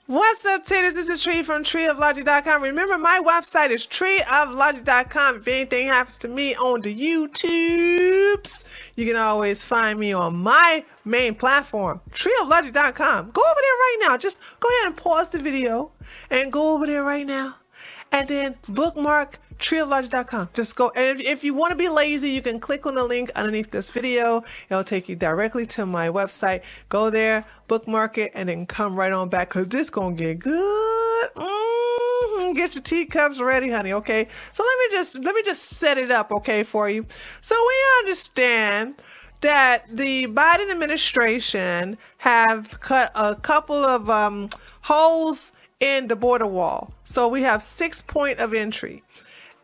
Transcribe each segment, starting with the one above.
What's up, taters? This is Tree from treeoflogic.com. Remember, my website is treeoflogic.com. If anything happens to me on the YouTubes, you can always find me on my main platform, treeoflogic.com. Go over there right now. Just go ahead and pause the video and go over there right now. And then bookmark treeoflogic.com. Just go, and if you want to be lazy, you can click on the link underneath this video. It'll take you directly to my website. Go there, bookmark it, and then come right on back, because this gonna get good. Get your teacups ready, honey. Okay, so let me just set it up, okay, for you. So we understand that the Biden administration have cut a couple of holes in the border wall. So we have 6 points of entry.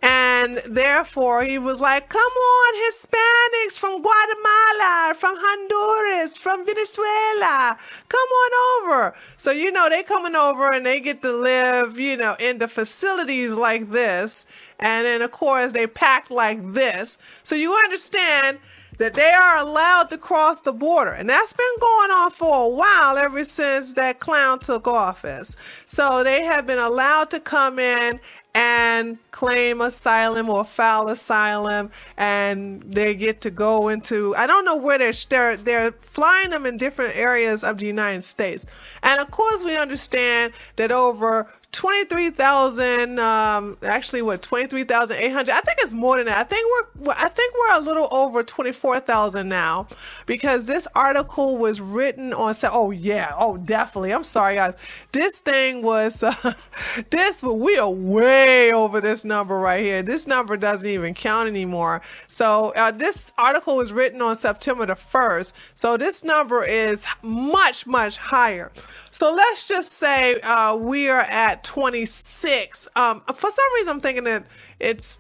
And therefore, he was like, come on, Hispanics from Guatemala, from Honduras, from Venezuela, come on over. So, they coming over and they get to live, in the facilities like this. And then, of course, they packed like this. So you understand that they are allowed to cross the border. And that's been going on for a while, ever since that clown took office. So they have been allowed to come in and claim asylum or file asylum, and they get to go into, I don't know where they're flying them in different areas of the United States. And of course, we understand that over 23,000, actually 23,800. I think it's more than that. I think we're a little over 24,000 now, because this article was written on, definitely. I'm sorry, guys. This thing was, we are way over this number right here. This number doesn't even count anymore. So this article was written on September the 1st. So this number is much, much higher. So let's just say we are at 26. For some reason, I'm thinking that it's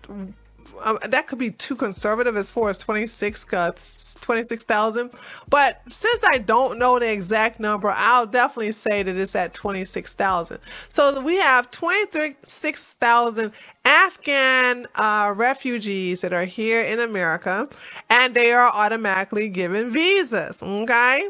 that could be too conservative as far as 26,000. But since I don't know the exact number, I'll definitely say that it's at 26,000. So we have 26,000 Afghan refugees that are here in America, and they are automatically given visas. Okay.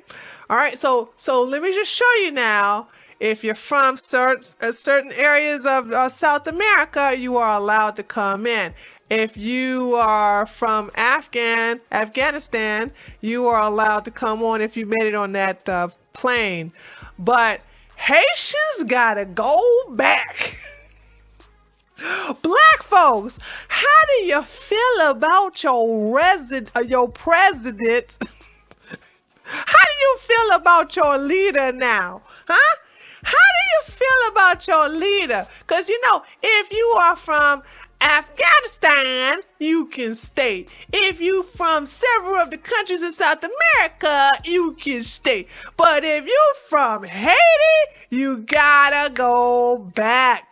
All right. So let me just show you now. If you're from certain areas of South America, you are allowed to come in. If you are from Afghanistan, you are allowed to come on if you made it on that plane. But Haitians gotta go back. Black folks, how do you feel about your president? How do you feel about your leader now? Huh? How do you feel about your leader? Because, if you are from Afghanistan, you can stay. If you from several of the countries in South America, you can stay. But if you from Haiti, you gotta go back.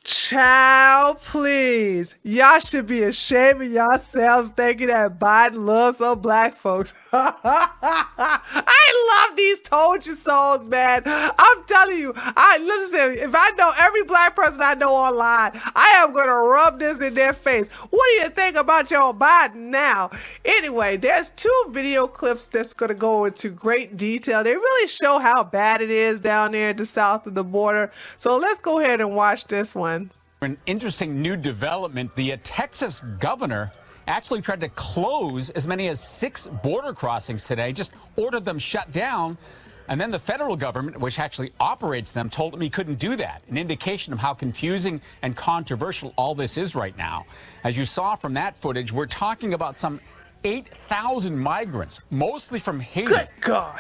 Child, please. Y'all should be ashamed of yourselves thinking that Biden loves some black folks. I love these told you souls, man. I'm telling you, listen, if I know every black person I know online, I am going to rub this in their face. What do you think about your Biden now? Anyway, there's 2 video clips that's going to go into great detail. They really show how bad it is down there at the south of the border. So let's go ahead and watch this one. An interesting new development. The Texas governor actually tried to close as many as 6 border crossings today, just ordered them shut down. And then the federal government, which actually operates them, told him he couldn't do that. An indication of how confusing and controversial all this is right now. As you saw from that footage, we're talking about some 8,000 migrants, mostly from Haiti,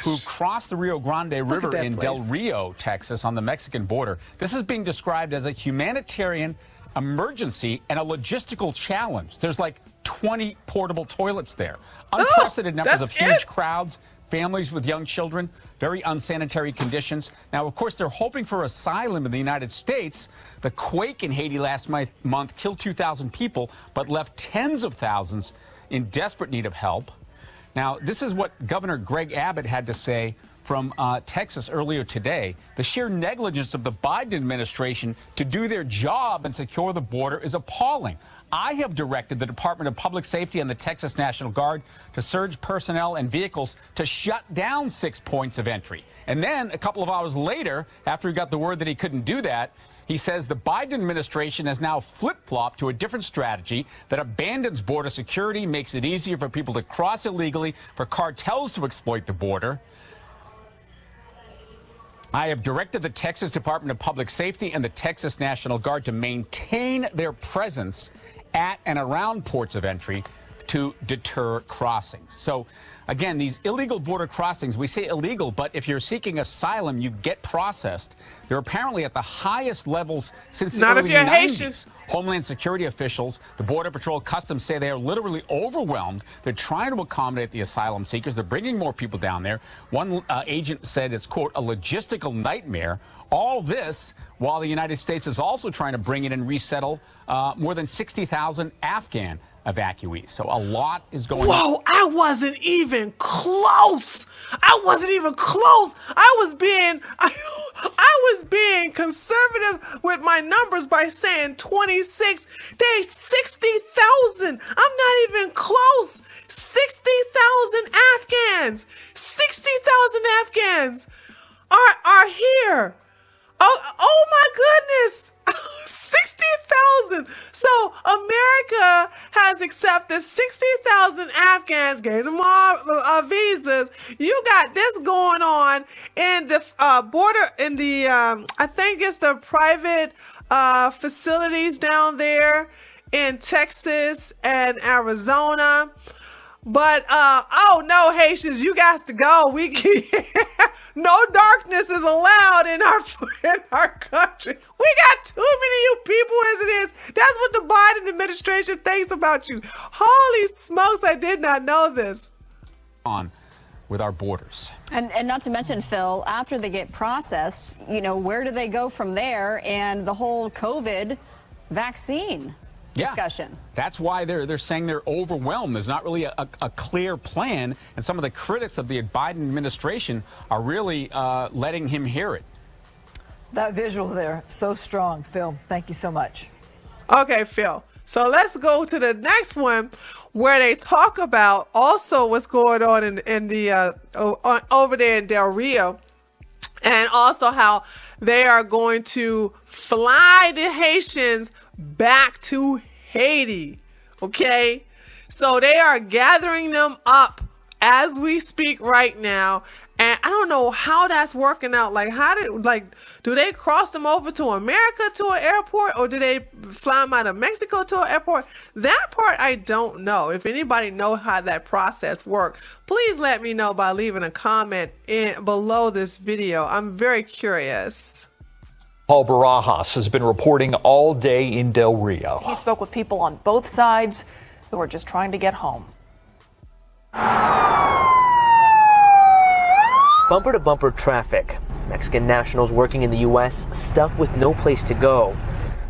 who crossed the Rio Grande River in Del Rio, Texas, on the Mexican border. This is being described as a humanitarian emergency and a logistical challenge. There's like 20 portable toilets there. Unprecedented numbers of huge crowds, families with young children, very unsanitary conditions. Now, of course, they're hoping for asylum in the United States. The quake in Haiti last month killed 2,000 people, but left tens of thousands in desperate need of help. Now, this is what Governor Greg Abbott had to say from Texas earlier today. The sheer negligence of the Biden administration to do their job and secure the border is appalling. I have directed the Department of Public Safety and the Texas National Guard to surge personnel and vehicles to shut down 6 points of entry. And then a couple of hours later, after he got the word that he couldn't do that, he says the Biden administration has now flip-flopped to a different strategy that abandons border security, makes it easier for people to cross illegally, for cartels to exploit the border. I have directed the Texas Department of Public Safety and the Texas National Guard to maintain their presence at and around ports of entry to deter crossings. So, again, these illegal border crossings, we say illegal, but if you're seeking asylum, you get processed. They're apparently at the highest levels since the early 90s. Haitian. Homeland Security officials, the Border Patrol, Customs say they are literally overwhelmed. They're trying to accommodate the asylum seekers. They're bringing more people down there. One agent said it's, quote, a logistical nightmare. All this while the United States is also trying to bring in and resettle more than 60,000 Afghan evacuees. So a lot is going on. Whoa, I wasn't even close. I wasn't even close. I was being conservative with my numbers by saying 26. They 60,000. I'm not even close. 60,000 Afghans. 60,000 Afghans are here. Oh my goodness. 60,000. So America has accepted 60,000 Afghans, gave them all visas. You got this going on in the border, in the, I think it's the private facilities down there in Texas and Arizona. But, oh no, Haitians, you guys to go. We no darkness is allowed in our country. We got too many of you people as it is. That's what the Biden administration thinks about you. Holy smokes, I did not know this. On with our borders. And not to mention, Phil, after they get processed, you know, where do they go from there? And the whole COVID vaccine discussion. That's why they're saying they're overwhelmed. There's not really a clear plan, and some of the critics of the Biden administration are really letting him hear it. That visual there, so strong, Phil. Thank you so much. Okay, Phil. So let's go to the next one where they talk about also what's going on in the over there in Del Rio, and also how they are going to fly the Haitians back to Haiti. Okay, so they are gathering them up as we speak right now, and I don't know how that's working out. Like, do they cross them over to America to an airport, or do they fly them out of Mexico to an airport? That part I don't know. If anybody knows how that process works, please let me know by leaving a comment below this video. I'm very curious. Paul Barajas has been reporting all day in Del Rio. He spoke with people on both sides who are just trying to get home. Bumper-to-bumper traffic. Mexican nationals working in the U.S. stuck with no place to go.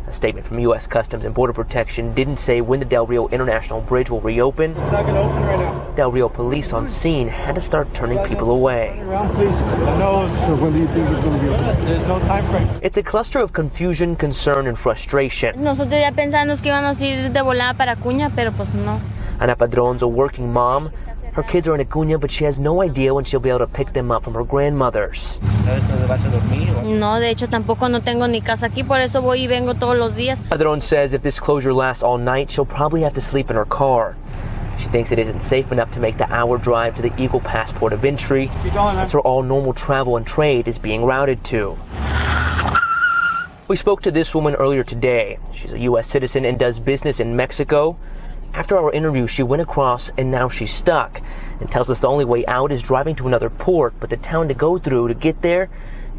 A statement from U.S. Customs and Border Protection didn't say when the Del Rio International Bridge will reopen. It's not going to open right now. Del Rio police on scene had to start turning people away. Around, please. So when do you think it's going to be open? There's no time frame. It's a cluster of confusion, concern, and frustration. Nosotros ya pensamos que íbamos a ir de volada para Acuña, pero pues no. Ana Padron's a working mom. Her kids are in Acuña, but she has no idea when she'll be able to pick them up from her grandmother's. No, de hecho tampoco no tengo ni casa aquí, por eso voy y vengo todos los días. Padron says if this closure lasts all night, she'll probably have to sleep in her car. She thinks it isn't safe enough to make the hour drive to the Eagle Pass port of entry. That's where all normal travel and trade is being routed to. We spoke to this woman earlier today. She's a U.S. citizen and does business in Mexico. After our interview, she went across and now she's stuck and tells us the only way out is driving to another port, but the town to go through to get there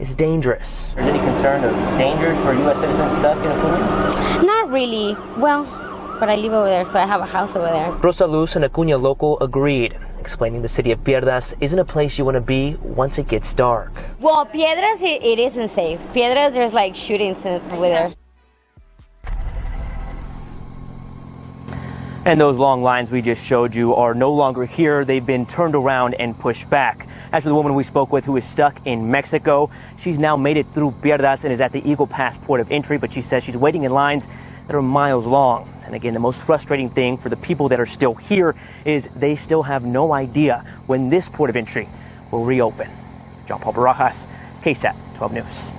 is dangerous. Is there any concern of dangers for U.S. citizens stuck in Acuña? Not really. Well, but I live over there, so I have a house over there. Rosa Luz, an Acuña local, agreed, explaining the city of Piedras isn't a place you want to be once it gets dark. Well, Piedras, it isn't safe. Piedras, there's like shootings over there. And those long lines we just showed you are no longer here. They've been turned around and pushed back. As for the woman we spoke with who is stuck in Mexico, she's now made it through Pierdas and is at the Eagle Pass port of entry, but she says she's waiting in lines that are miles long. And again, the most frustrating thing for the people that are still here is they still have no idea when this port of entry will reopen. John Paul Barajas, KSAT 12 News.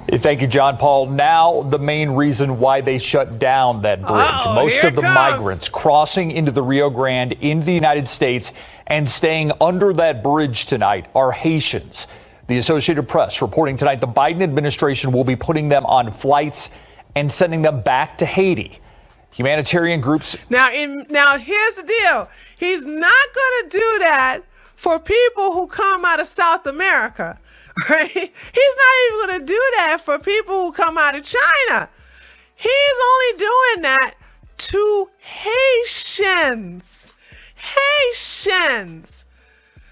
Thank you, John Paul. Now, the main reason why they shut down that bridge. Most of the migrants crossing into the Rio Grande into the United States and staying under that bridge tonight are Haitians. The Associated Press reporting tonight the Biden administration will be putting them on flights and sending them back to Haiti. Humanitarian groups. Now here's the deal. He's not going to do that for people who come out of South America. Right? He's not even going to do that for people who come out of China. He's only doing that to Haitians. Haitians.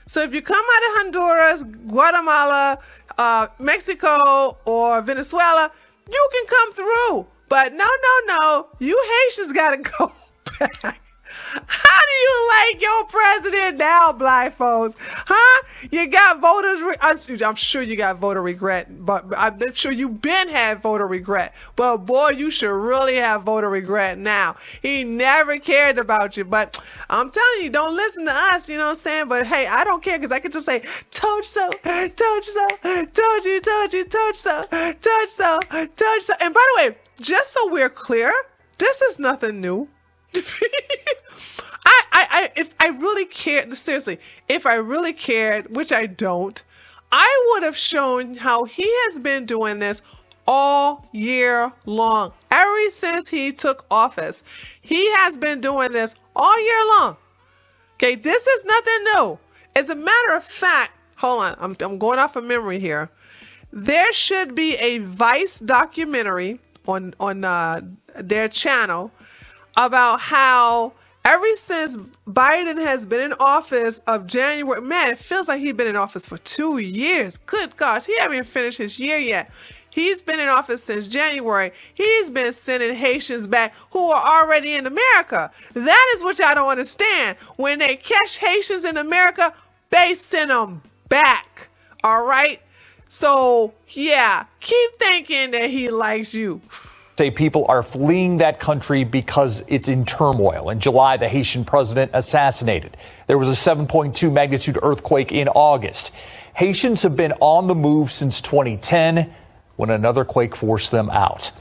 So if you come out of Honduras, Guatemala, Mexico, or Venezuela, you can come through. But no. You Haitians got to go back. How do you like your president now, black folks? Huh? You got I'm sure you got voter regret, but I'm sure you've been had voter regret. But boy, you should really have voter regret now. He never cared about you. But I'm telling you, don't listen to us, you know what I'm saying? But hey, I don't care because I can just say, told you so, told you so, told you, told you, told you so, told you so, told you so. And by the way, just so we're clear, this is nothing new. If I really cared, seriously, if I really cared, which I don't, I would have shown how he has been doing this all year long. Ever since he took office, he has been doing this all year long. Okay, this is nothing new. As a matter of fact, hold on, I'm going off of memory here. There should be a Vice documentary on their channel about how ever since Biden has been in office of January, man, it feels like he's been in office for 2 years. Good gosh, he hasn't even finished his year yet. He's been in office since January. He's been sending Haitians back who are already in America. That is what y'all don't understand. When they catch Haitians in America, they send them back. All right? So, yeah, keep thinking that he likes you. Say people are fleeing that country because it's in turmoil. In July, the Haitian president assassinated. There was a 7.2 magnitude earthquake in August. Haitians have been on the move since 2010 when another quake forced them out.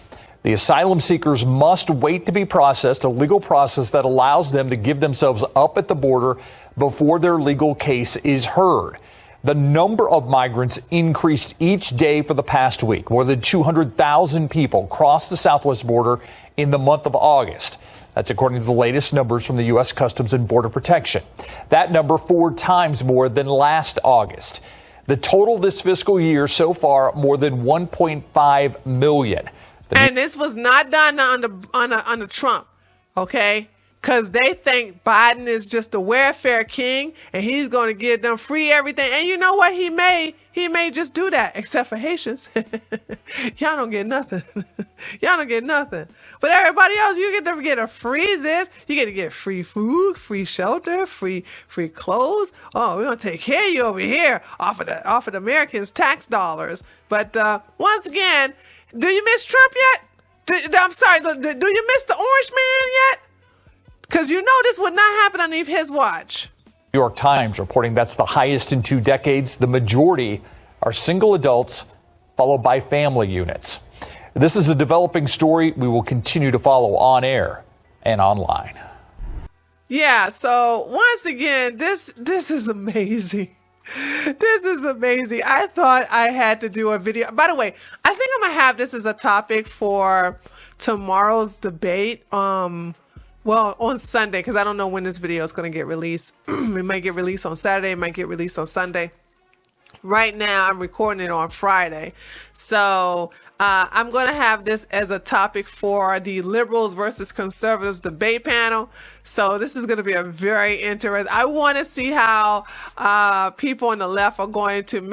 The asylum seekers must wait to be processed, a legal process that allows them to give themselves up at the border before their legal case is heard. The number of migrants increased each day for the past week. More than 200,000 people crossed the southwest border in the month of August. That's according to the latest numbers from the U.S. Customs and Border Protection. That number 4 times more than last August. The total this fiscal year so far, more than 1.5 million. And this was not done under Trump, okay? Because they think Biden is just a welfare king and he's going to give them free everything. And you know what? He may just do that, except for Haitians. Y'all don't get nothing. Y'all don't get nothing. But everybody else, you get to get a free this. You get to get free food, free shelter, free clothes. Oh, we're going to take care of you over here off of the Americans' tax dollars. But once again, do you miss Trump yet? I'm sorry, do you miss the orange man yet? Because you know this would not happen underneath his watch. New York Times reporting that's the highest in 2 decades. The majority are single adults, followed by family units. This is a developing story we will continue to follow on air and online. Yeah, so once again, this is amazing. This is amazing. I thought I had to do a video. By the way, I think I'm going to have this as a topic for tomorrow's debate. Well, on Sunday, because I don't know when this video is going to get released. It might get released on Saturday. It might get released on Sunday. Right now, I'm recording it on Friday. So I'm going to have this as a topic for the liberals versus conservatives debate panel. So this is going to be a very interesting. I want to see how people on the left are going to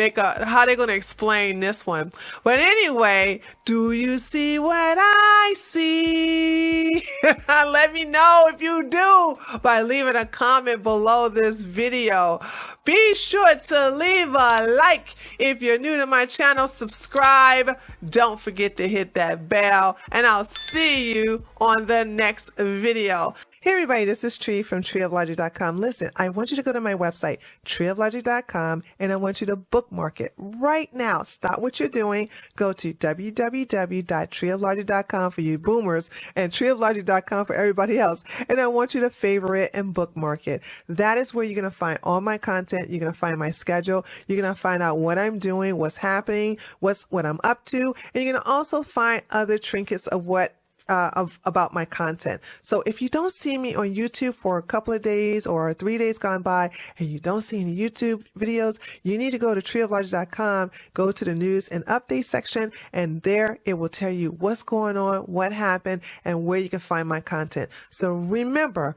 how they're going to explain this one. But anyway, do you see what I see? Let me know if you do by leaving a comment below this video. Be sure to leave a like. If you're new to my channel, subscribe. Don't forget to hit that bell, and I'll see you on the next video. Hey everybody, this is Tree from treeoflogic.com. Listen, I want you to go to my website, treeoflogic.com, and I want you to bookmark it right now. Stop what you're doing. Go to www.treeoflogic.com for you boomers and treeoflogic.com for everybody else. And I want you to favorite and bookmark it. That is where you're going to find all my content. You're going to find my schedule. You're going to find out what I'm doing, what's happening, what I'm up to. And you're going to also find other trinkets of what about my content. So if you don't see me on YouTube for a couple of days or 3 days gone by and you don't see any YouTube videos, you need to go to treeoflogic.com, go to the news and update section, and there it will tell you what's going on, what happened, and where you can find my content. So remember,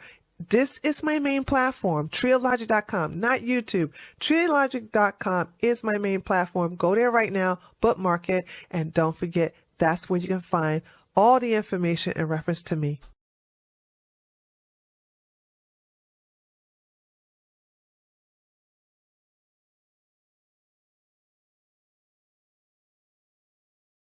this is my main platform, treeoflogic.com, not YouTube. Treeoflogic.com is my main platform. Go there right now, bookmark it, and don't forget, that's where you can find all the information in reference to me.